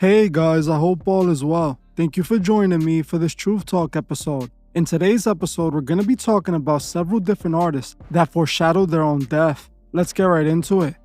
Hey guys, I hope all is well. Thank you for joining me for this Truth Talk episode. In today's episode, we're going to be talking about several different artists that foreshadowed their own death. Let's get right into it.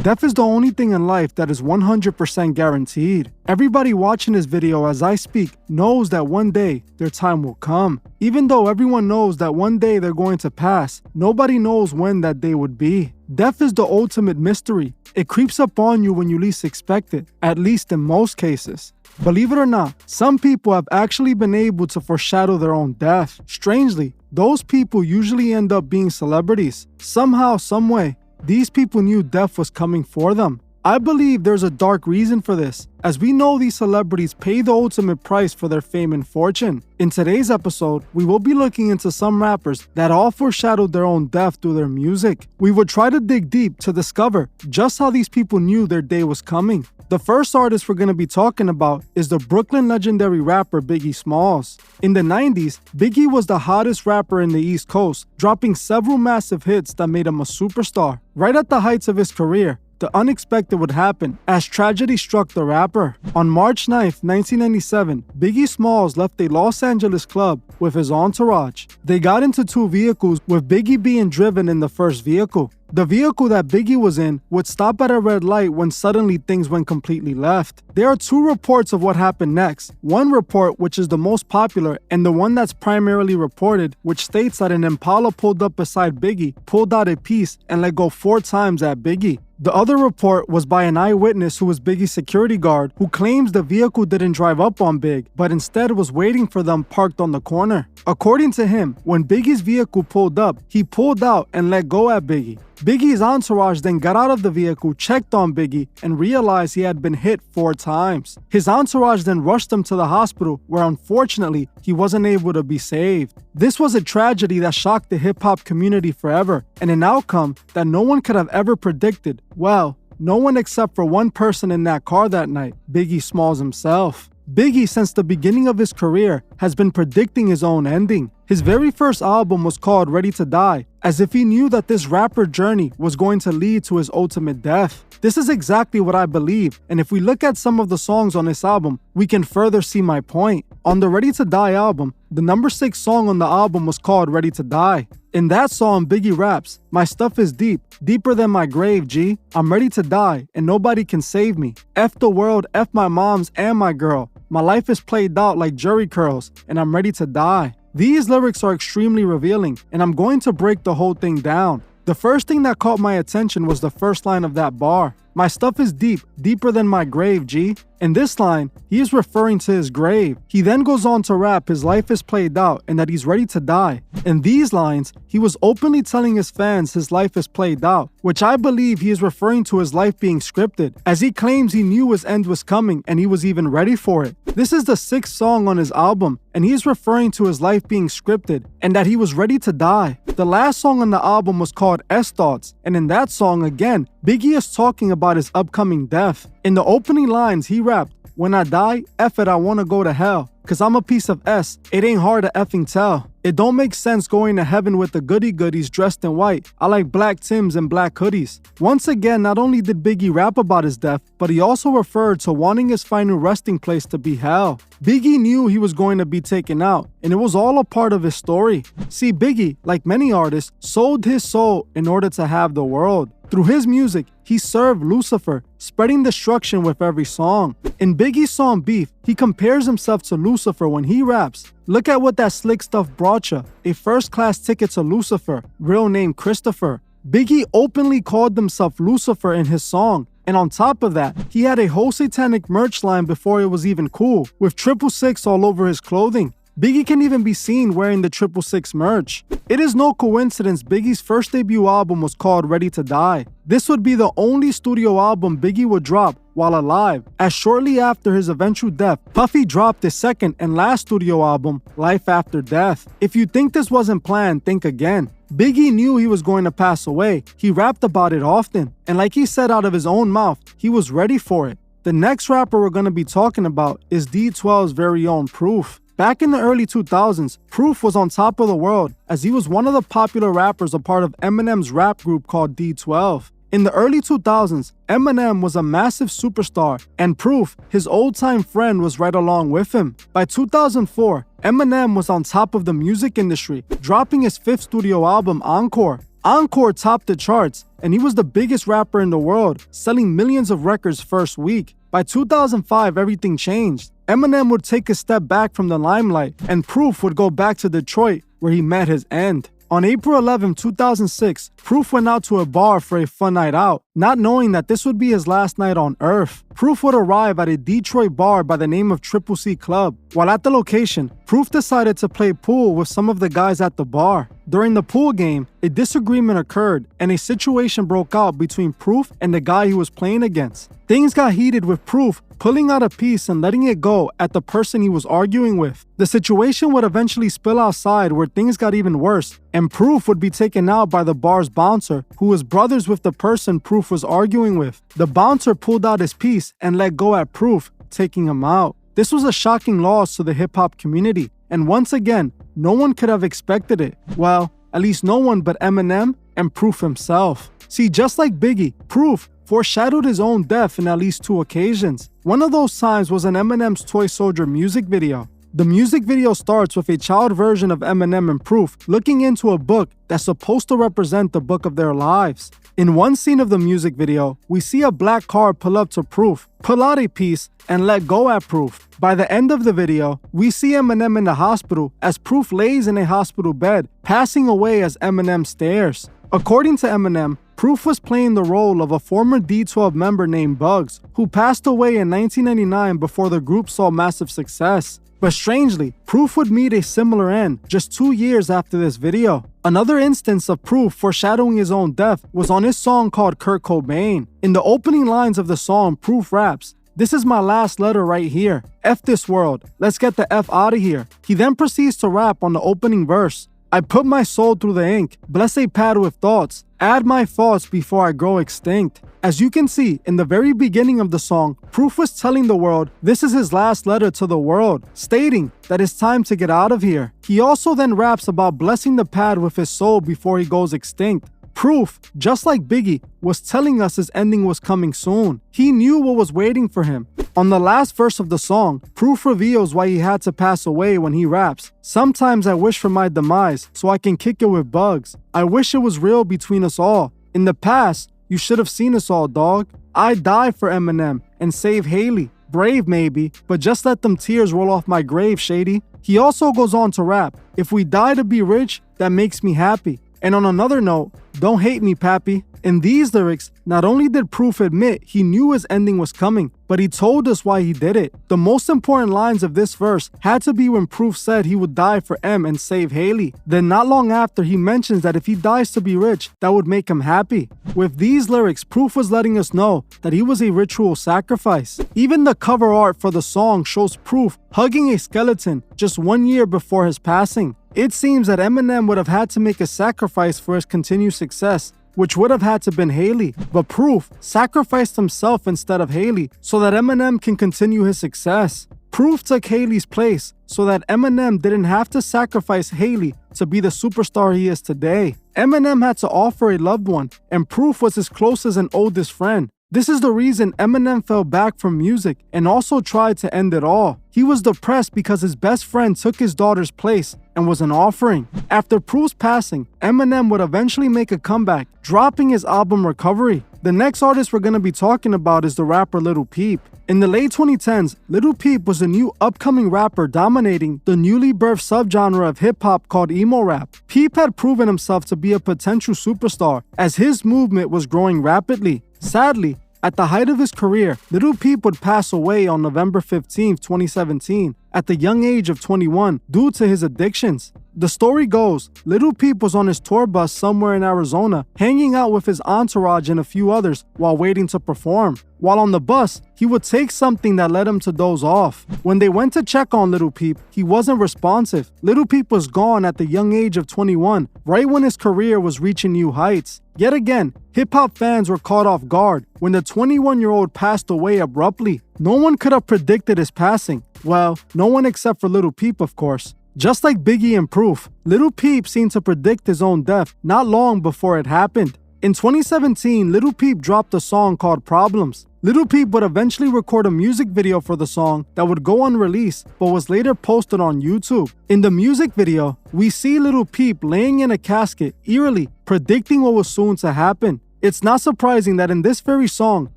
Death is the only thing in life that is 100% guaranteed. Everybody watching this video as I speak knows that one day their time will come. Even though everyone knows that one day they're going to pass, nobody knows when that day would be. Death is the ultimate mystery. It creeps up on you when you least expect it, at least in most cases. Believe it or not, some people have actually been able to foreshadow their own death. Strangely, those people usually end up being celebrities. Somehow, someway, these people knew death was coming for them. I believe there's a dark reason for this, as we know these celebrities pay the ultimate price for their fame and fortune. In today's episode, we will be looking into some rappers that all foreshadowed their own death through their music. We will try to dig deep to discover just how these people knew their day was coming. The first artist we're going to be talking about is the Brooklyn legendary rapper Biggie Smalls. In the 90s, Biggie was the hottest rapper in the East Coast, dropping several massive hits that made him a superstar. Right at the heights of his career, the unexpected would happen as tragedy struck the rapper. On March 9th, 1997, Biggie Smalls left a Los Angeles club with his entourage. They got into two vehicles, with Biggie being driven in the first vehicle. The vehicle that Biggie was in would stop at a red light when suddenly things went completely left. There are two reports of what happened next. One report, which is the most popular, and the one that's primarily reported, which states that an Impala pulled up beside Biggie, pulled out a piece, and let go 4 times at Biggie. The other report was by an eyewitness who was Biggie's security guard, who claims the vehicle didn't drive up on Big, but instead was waiting for them parked on the corner. According to him, when Biggie's vehicle pulled up, he pulled out and let go at Biggie. Biggie's entourage then got out of the vehicle, checked on Biggie, and realized he had been hit 4 times. His entourage then rushed him to the hospital, where unfortunately, he wasn't able to be saved. This was a tragedy that shocked the hip-hop community forever, and an outcome that no one could have ever predicted. Well, no one except for one person in that car that night, Biggie Smalls himself. Biggie, since the beginning of his career, has been predicting his own ending. His very first album was called Ready to Die, as if he knew that this rapper journey was going to lead to his ultimate death. This is exactly what I believe, and if we look at some of the songs on this album, we can further see my point. On the Ready to Die album, the number 6 song on the album was called Ready to Die. In that song, Biggie raps, "My stuff is deep, deeper than my grave, G. I'm ready to die, and nobody can save me. F the world, F my moms and my girl. My life is played out like jury curls, and I'm ready to die." These lyrics are extremely revealing, and I'm going to break the whole thing down. The first thing that caught my attention was the first line of that bar. "My stuff is deep, deeper than my grave, G." In this line, he is referring to his grave. He then goes on to rap his life is played out and that he's ready to die. In these lines, he was openly telling his fans his life is played out, which I believe he is referring to his life being scripted, as he claims he knew his end was coming and he was even ready for it. This is the 6th song on his album, and he is referring to his life being scripted and that he was ready to die. The last song on the album was called S Thoughts, and in that song again, Biggie is talking about his upcoming death. In the opening lines, he rapped, "When I die, F it, I wanna go to hell. Cause I'm a piece of S, it ain't hard to effing tell. It don't make sense going to heaven with the goody-goodies dressed in white. I like black Tims and black hoodies." Once again, not only did Biggie rap about his death, but he also referred to wanting his final resting place to be hell. Biggie knew he was going to be taken out, and it was all a part of his story. See, Biggie, like many artists, sold his soul in order to have the world. Through his music, he served Lucifer, spreading destruction with every song. In Biggie's song Beef, he compares himself to Lucifer when he raps, "Look at what that slick stuff brought ya, a first-class ticket to Lucifer, real name Christopher." Biggie openly called himself Lucifer in his song, and on top of that, he had a whole satanic merch line before it was even cool, with 666 all over his clothing. Biggie can even be seen wearing the 666 merch. It is no coincidence Biggie's first debut album was called Ready to Die. This would be the only studio album Biggie would drop while alive, as shortly after his eventual death, Puffy dropped his second and last studio album, Life After Death. If you think this wasn't planned, think again. Biggie knew he was going to pass away. He rapped about it often, and like he said out of his own mouth, he was ready for it. The next rapper we're going to be talking about is D12's very own Proof. Back in the early 2000s, Proof was on top of the world as he was one of the popular rappers, a part of Eminem's rap group called D12. In the early 2000s, Eminem was a massive superstar, and Proof, his old-time friend, was right along with him. By 2004, Eminem was on top of the music industry, dropping his 5th studio album, Encore. Encore topped the charts, and he was the biggest rapper in the world, selling millions of records first week. By 2005, everything changed. Eminem would take a step back from the limelight, and Proof would go back to Detroit, where he met his end. On April 11, 2006, Proof went out to a bar for a fun night out, not knowing that this would be his last night on Earth. Proof would arrive at a Detroit bar by the name of Triple C Club. While at the location, Proof decided to play pool with some of the guys at the bar. During the pool game, a disagreement occurred, and a situation broke out between Proof and the guy he was playing against. Things got heated with Proof pulling out a piece and letting it go at the person he was arguing with. The situation would eventually spill outside, where things got even worse, and Proof would be taken out by the bar's bouncer, who was brothers with the person Proof was arguing with. The bouncer pulled out his piece and let go at Proof, taking him out. This was a shocking loss to the hip-hop community, and once again, no one could have expected it. Well, at least no one but Eminem and Proof himself. See, just like Biggie, Proof foreshadowed his own death in at least 2 occasions. One of those times was in Eminem's Toy Soldier music video. The music video starts with a child version of Eminem and Proof looking into a book that's supposed to represent the book of their lives. In one scene of the music video, we see a black car pull up to Proof, pull out a piece, and let go at Proof. By the end of the video, we see Eminem in the hospital as Proof lays in a hospital bed, passing away as Eminem stares. According to Eminem, Proof was playing the role of a former D12 member named Bugs, who passed away in 1999 before the group saw massive success. But strangely, Proof would meet a similar end just 2 years after this video. Another instance of Proof foreshadowing his own death was on his song called Kurt Cobain. In the opening lines of the song, Proof raps, "This is my last letter right here. F this world. Let's get the F out of here." He then proceeds to rap on the opening verse. "I put my soul through the ink, bless a pad with thoughts, add my thoughts before I grow extinct." As you can see, in the very beginning of the song, Proof was telling the world this is his last letter to the world, stating that it's time to get out of here. He also then raps about blessing the pad with his soul before he goes extinct. Proof, just like Biggie, was telling us his ending was coming soon. He knew what was waiting for him. On the last verse of the song, Proof reveals why he had to pass away when he raps. "Sometimes I wish for my demise so I can kick it with Bugs. I wish it was real between us all. In the past, you should have seen us all, dog. I'd die for Eminem and save Haley. Brave maybe, but just let them tears roll off my grave, shady." He also goes on to rap, "If we die to be rich, that makes me happy. And on another note, don't hate me, pappy." In these lyrics, not only did Proof admit he knew his ending was coming, but he told us why he did it. The most important lines of this verse had to be when Proof said he would die for M and save Haley. Then not long after, he mentions that if he dies to be rich, that would make him happy. With these lyrics, Proof was letting us know that he was a ritual sacrifice. Even the cover art for the song shows Proof hugging a skeleton just 1 year before his passing. It seems that Eminem would have had to make a sacrifice for his continued success, which would have had to been Haley, but Proof sacrificed himself instead of Haley so that Eminem can continue his success. Proof took Haley's place so that Eminem didn't have to sacrifice Haley to be the superstar he is today. Eminem had to offer a loved one, and Proof was his closest and oldest friend. This is the reason Eminem fell back from music and also tried to end it all. He was depressed because his best friend took his daughter's place and was an offering. After Proof's passing, Eminem would eventually make a comeback, dropping his album Recovery. The next artist we're going to be talking about is the rapper Lil Peep. In the late 2010s, Lil Peep was a new upcoming rapper dominating the newly birthed subgenre of hip-hop called emo rap. Peep had proven himself to be a potential superstar as his movement was growing rapidly. Sadly, at the height of his career, Lil Peep would pass away on November 15, 2017, at the young age of 21 due to his addictions. The story goes, Lil Peep was on his tour bus somewhere in Arizona, hanging out with his entourage and a few others while waiting to perform. While on the bus, he would take something that led him to doze off. When they went to check on Lil Peep, he wasn't responsive. Lil Peep was gone at the young age of 21, right when his career was reaching new heights. Yet again, hip-hop fans were caught off guard when the 21-year-old passed away abruptly. No one could have predicted his passing. Well, no one except for Lil Peep, of course. Just like Biggie and Proof, Lil Peep seemed to predict his own death not long before it happened. In 2017, Lil Peep dropped a song called Problems. Lil Peep would eventually record a music video for the song that would go unreleased but was later posted on YouTube. In the music video, we see Lil Peep laying in a casket, eerily predicting what was soon to happen. It's not surprising that in this very song,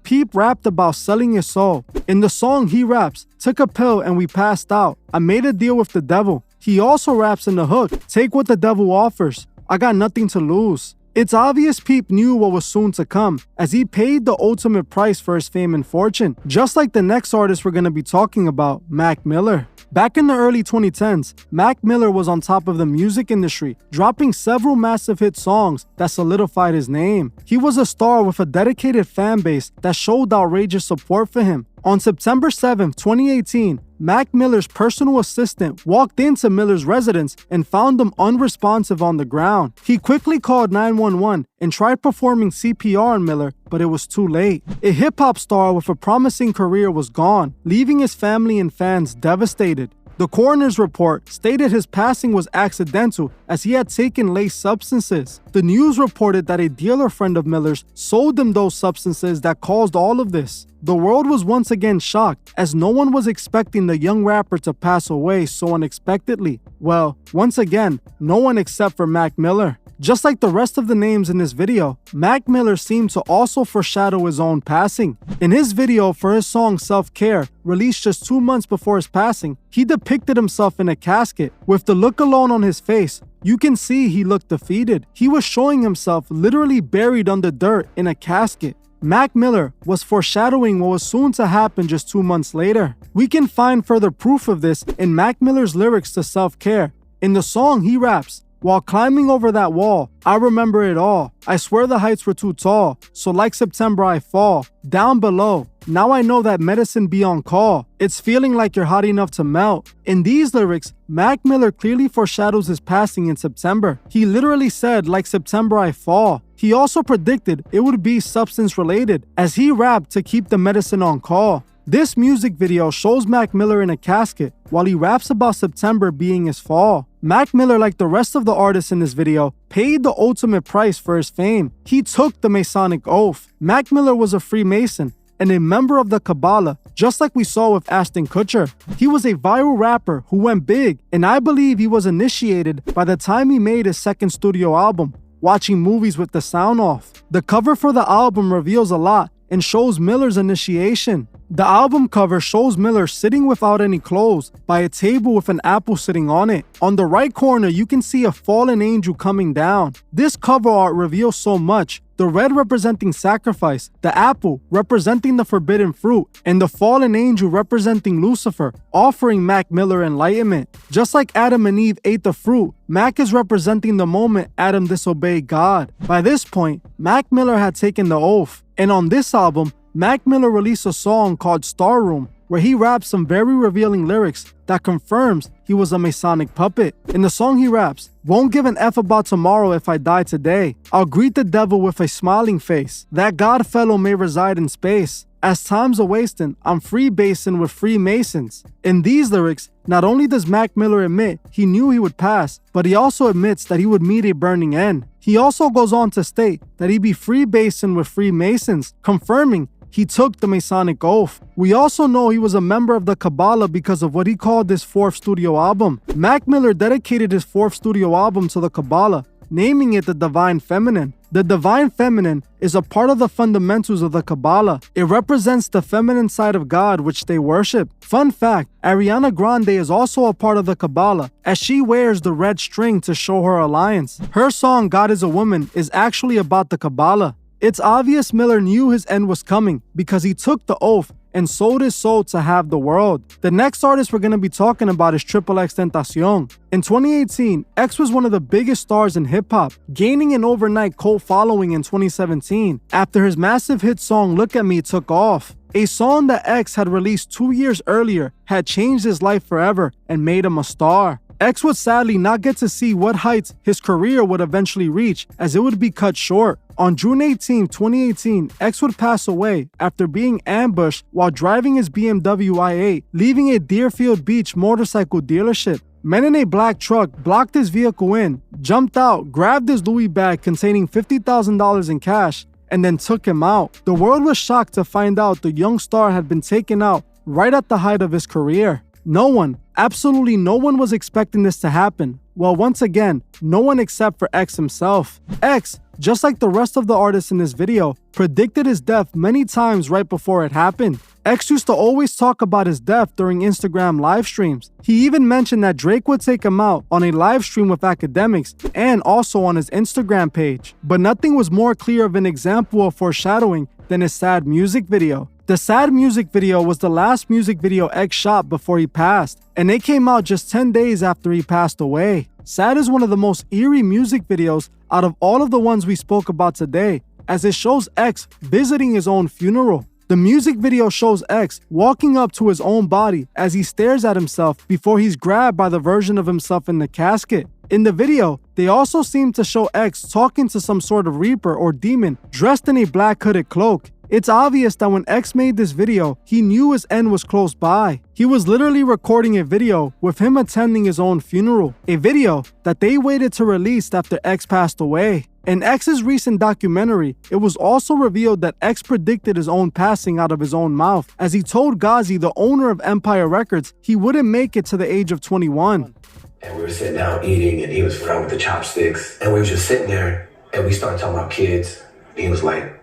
Peep rapped about selling his soul. In the song, he raps, "Took a pill and we passed out. I made a deal with the devil." He also raps in the hook, "Take what the devil offers. I got nothing to lose." It's obvious Peep knew what was soon to come, as he paid the ultimate price for his fame and fortune, just like the next artist we're going to be talking about, Mac Miller. Back in the early 2010s, Mac Miller was on top of the music industry, dropping several massive hit songs that solidified his name. He was a star with a dedicated fan base that showed outrageous support for him. On September 7, 2018, Mac Miller's personal assistant walked into Miller's residence and found him unresponsive on the ground. He quickly called 911 and tried performing CPR on Miller, but it was too late. A hip-hop star with a promising career was gone, leaving his family and fans devastated. The coroner's report stated his passing was accidental as he had taken laced substances. The news reported that a dealer friend of Miller's sold him those substances that caused all of this. The world was once again shocked as no one was expecting the young rapper to pass away so unexpectedly. Well, once again, no one except for Mac Miller. Just like the rest of the names in this video, Mac Miller seemed to also foreshadow his own passing. In his video for his song Self-Care, released just 2 months before his passing, he depicted himself in a casket. With the look alone on his face, you can see he looked defeated. He was showing himself literally buried under dirt in a casket. Mac Miller was foreshadowing what was soon to happen just 2 months later. We can find further proof of this in Mac Miller's lyrics to Self-Care. In the song, he raps, "While climbing over that wall, I remember it all. I swear the heights were too tall, so like September I fall. Down below, now I know that medicine be on call. It's feeling like you're hot enough to melt." In these lyrics, Mac Miller clearly foreshadows his passing in September. He literally said, "Like September I fall." He also predicted it would be substance related, as he rapped to keep the medicine on call. This music video shows Mac Miller in a casket while he raps about September being his fall. Mac Miller, like the rest of the artists in this video, paid the ultimate price for his fame. He took the Masonic oath. Mac Miller was a Freemason and a member of the Kabbalah, just like we saw with Ashton Kutcher. He was a viral rapper who went big, and I believe he was initiated by the time he made his second studio album, watching movies with the sound off. The cover for the album reveals a lot and shows Miller's initiation. The album cover shows Miller sitting without any clothes by a table with an apple sitting on it. On the right corner, you can see a fallen angel coming down. This cover art reveals so much. The red representing sacrifice, the apple representing the forbidden fruit, and the fallen angel representing Lucifer, offering Mac Miller enlightenment. Just like Adam and Eve ate the fruit, Mac is representing the moment Adam disobeyed God. By this point, Mac Miller had taken the oath. And on this album, Mac Miller released a song called Star Room, where he raps some very revealing lyrics that confirms he was a Masonic puppet. In the song he raps, "Won't give an F about tomorrow if I die today. I'll greet the devil with a smiling face. That God fellow may reside in space. As time's a-wastin', I'm freebasing with Freemasons." In these lyrics, not only does Mac Miller admit he knew he would pass, but he also admits that he would meet a burning end. He also goes on to state that he'd be freebasing with Freemasons, confirming he took the Masonic oath. We also know he was a member of the Kabbalah because of what he called his fourth studio album. Mac Miller dedicated his fourth studio album to the Kabbalah, naming it the Divine Feminine. The Divine Feminine is a part of the fundamentals of the Kabbalah. It represents the feminine side of God which they worship. Fun fact, Ariana Grande is also a part of the Kabbalah, as she wears the red string to show her alliance. Her song God is a Woman is actually about the Kabbalah. It's obvious Miller knew his end was coming because he took the oath and sold his soul to have the world. The next artist we're going to be talking about is WRLD. In 2018, X was one of the biggest stars in hip-hop, gaining an overnight cult following in 2017 after his massive hit song Look At Me took off. A song that X had released 2 years earlier had changed his life forever and made him a star. X would sadly not get to see what heights his career would eventually reach, as it would be cut short. On June 18, 2018, X would pass away after being ambushed while driving his BMW i8, leaving a Deerfield Beach motorcycle dealership. Men in a black truck blocked his vehicle in, jumped out, grabbed his Louis bag containing $50,000 in cash, and then took him out. The world was shocked to find out the young star had been taken out right at the height of his career. No one, absolutely no one was expecting this to happen. Well, once again, no one except for X himself. X, just like the rest of the artists in this video, predicted his death many times right before it happened. X used to always talk about his death during Instagram live streams. He even mentioned that Drake would take him out on a live stream with academics and also on his Instagram page. But nothing was more clear of an example of foreshadowing than his Sad music video. The Sad music video was the last music video X shot before he passed, and it came out just 10 days after he passed away. Sad is one of the most eerie music videos out of all of the ones we spoke about today, as it shows X visiting his own funeral. The music video shows X walking up to his own body as he stares at himself before he's grabbed by the version of himself in the casket. In the video, they also seem to show X talking to some sort of reaper or demon dressed in a black hooded cloak. It's obvious that when X made this video, he knew his end was close by. He was literally recording a video with him attending his own funeral, a video that they waited to release after X passed away. In X's recent documentary, it was also revealed that X predicted his own passing out of his own mouth, as he told Ghazi, the owner of Empire Records, he wouldn't make it to the age of 21. And we were sitting down eating, and he was around with the chopsticks, and we were just sitting there, and we started talking about kids. And he was like,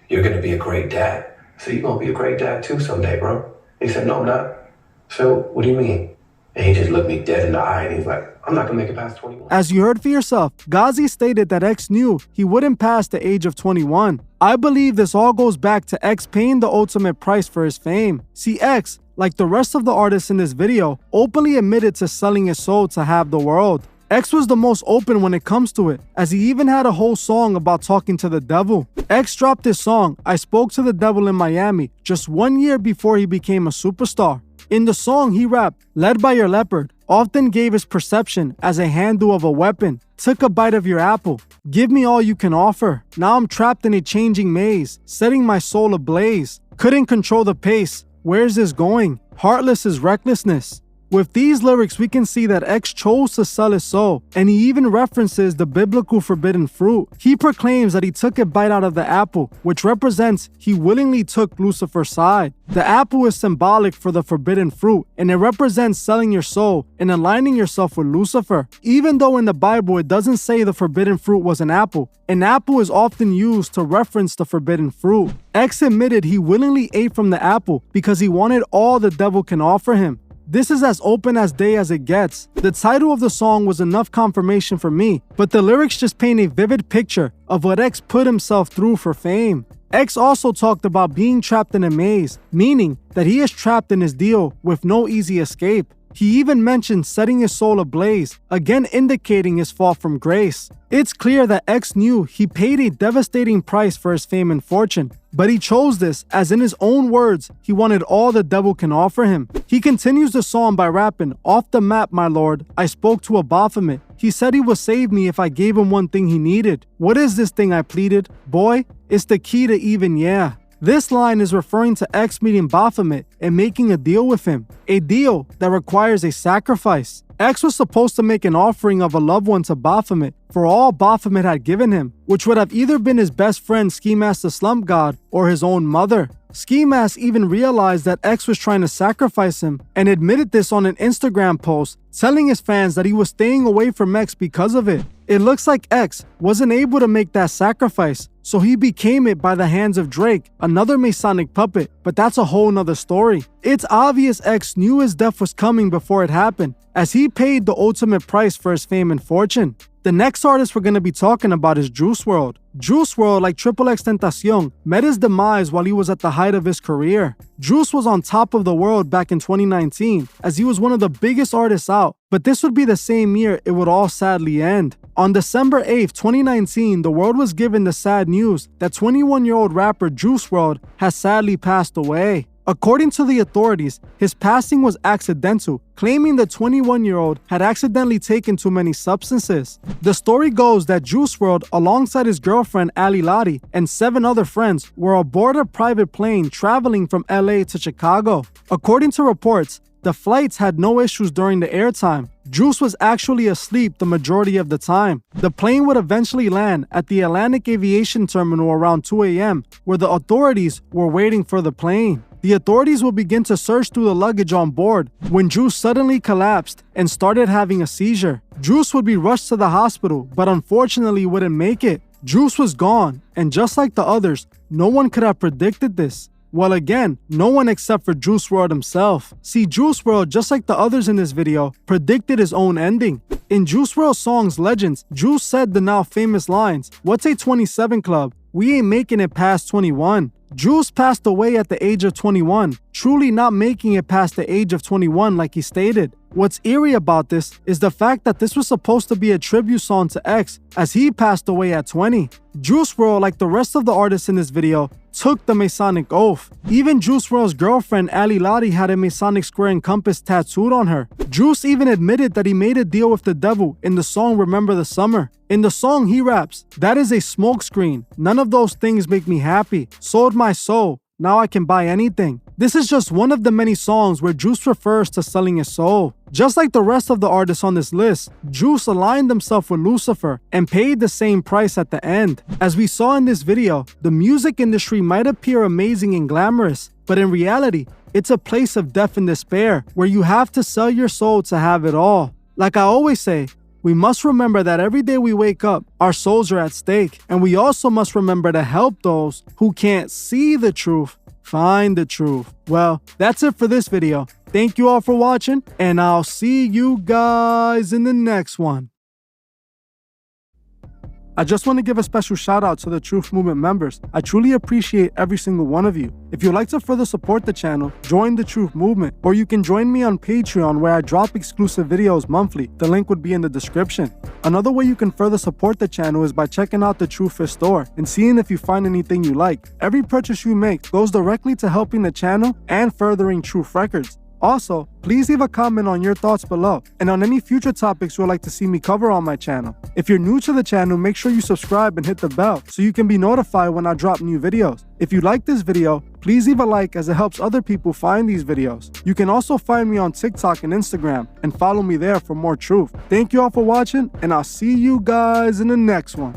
"You're gonna be a great dad." I said, "You're gonna be a great dad too someday, bro." He said, "No, I'm not." So, what do you mean? And he just looked me dead in the eye, and he's like, "I'm not gonna make it past 21. As you heard for yourself, Ghazi stated that X knew he wouldn't pass the age of 21. I believe this all goes back to X paying the ultimate price for his fame. See, X, like the rest of the artists in this video, openly admitted to selling his soul to have the world. X was the most open when it comes to it, as he even had a whole song about talking to the devil. X dropped his song, "I Spoke to the Devil in Miami," just 1 year before he became a superstar. In the song, he rapped, "Led by your leopard, often gave his perception as a handle of a weapon, took a bite of your apple, give me all you can offer. Now I'm trapped in a changing maze, setting my soul ablaze. Couldn't control the pace, where's this going? Heartless is recklessness." With these lyrics, we can see that X chose to sell his soul, and he even references the biblical forbidden fruit. He proclaims that he took a bite out of the apple, which represents he willingly took Lucifer's side. The apple is symbolic for the forbidden fruit, and it represents selling your soul and aligning yourself with Lucifer. Even though in the Bible it doesn't say the forbidden fruit was an apple is often used to reference the forbidden fruit. X admitted he willingly ate from the apple because he wanted all the devil can offer him. This is as open as day as it gets. The title of the song was enough confirmation for me, but the lyrics just paint a vivid picture of what X put himself through for fame. X also talked about being trapped in a maze, meaning that he is trapped in his deal with no easy escape. He even mentioned setting his soul ablaze, again indicating his fall from grace. It's clear that X knew he paid a devastating price for his fame and fortune, but he chose this as, in his own words, he wanted all the devil can offer him. He continues the song by rapping, "Off the map, my lord, I spoke to a Baphomet. He said he would save me if I gave him one thing he needed. What is this thing I pleaded? Boy, it's the key to even, yeah." This line is referring to X meeting Baphomet and making a deal with him, a deal that requires a sacrifice. X was supposed to make an offering of a loved one to Baphomet for all Baphomet had given him, which would have either been his best friend Ski Mask the Slump God or his own mother. Ski Mask even realized that X was trying to sacrifice him and admitted this on an Instagram post, telling his fans that he was staying away from X because of it. It looks like X wasn't able to make that sacrifice, so he became it by the hands of Drake, another Masonic puppet, but that's a whole nother story. It's obvious X knew his death was coming before it happened, as he paid the ultimate price for his fame and fortune. The next artist we're going to be talking about is Juice WRLD. Juice WRLD, like WRLD, met his demise while he was at the height of his career. Juice was on top of the world back in 2019, as he was one of the biggest artists out, but this would be the same year it would all sadly end. On December 8th, 2019, the world was given the sad news that 21-year-old rapper Juice WRLD has sadly passed away. According to the authorities, his passing was accidental, claiming the 21-year-old had accidentally taken too many substances. The story goes that Juice WRLD, alongside his girlfriend Ali Lottie and 7 other friends, were aboard a private plane traveling from LA to Chicago. According to reports, the flights had no issues during the airtime. Juice was actually asleep the majority of the time. The plane would eventually land at the Atlantic Aviation Terminal around 2 a.m., where the authorities were waiting for the plane. The authorities would begin to search through the luggage on board when Juice suddenly collapsed and started having a seizure. Juice would be rushed to the hospital, but unfortunately wouldn't make it. Juice was gone, and just like the others, no one could have predicted this. Well, again, no one except for Juice WRLD himself. See, Juice WRLD, just like the others in this video, predicted his own ending. In Juice WRLD's songs Legends, Juice said the now famous lines, "What's a 27 club? We ain't making it past 21. Juice passed away at the age of 21, truly not making it past the age of 21 like he stated. What's eerie about this is the fact that this was supposed to be a tribute song to X, as he passed away at 20. Juice WRLD, like the rest of the artists in this video, took the Masonic oath. Even Juice WRLD's girlfriend, Ali Lottie, had a Masonic square and compass tattooed on her. Juice even admitted that he made a deal with the devil in the song Remember the Summer. In the song, he raps, "That is a smokescreen. None of those things make me happy. Sold my soul. Now I can buy anything." This is just one of the many songs where Juice refers to selling his soul. Just like the rest of the artists on this list, Juice aligned himself with Lucifer and paid the same price at the end. As we saw in this video, the music industry might appear amazing and glamorous, but in reality, it's a place of death and despair where you have to sell your soul to have it all. Like I always say, we must remember that every day we wake up, our souls are at stake, and we also must remember to help those who can't see the truth find the truth. Well, that's it for this video. Thank you all for watching, and I'll see you guys in the next one. I just want to give a special shout out to the Truth Movement members. I truly appreciate every single one of you. If you'd like to further support the channel, join the Truth Movement, or you can join me on Patreon where I drop exclusive videos monthly. The link would be in the description. Another way you can further support the channel is by checking out the Truth store and seeing if you find anything you like. Every purchase you make goes directly to helping the channel and furthering Truth Records. Also, please leave a comment on your thoughts below and on any future topics you would like to see me cover on my channel. If you're new to the channel, make sure you subscribe and hit the bell so you can be notified when I drop new videos. If you like this video, please leave a like as it helps other people find these videos. You can also find me on TikTok and Instagram and follow me there for more truth. Thank you all for watching, and I'll see you guys in the next one.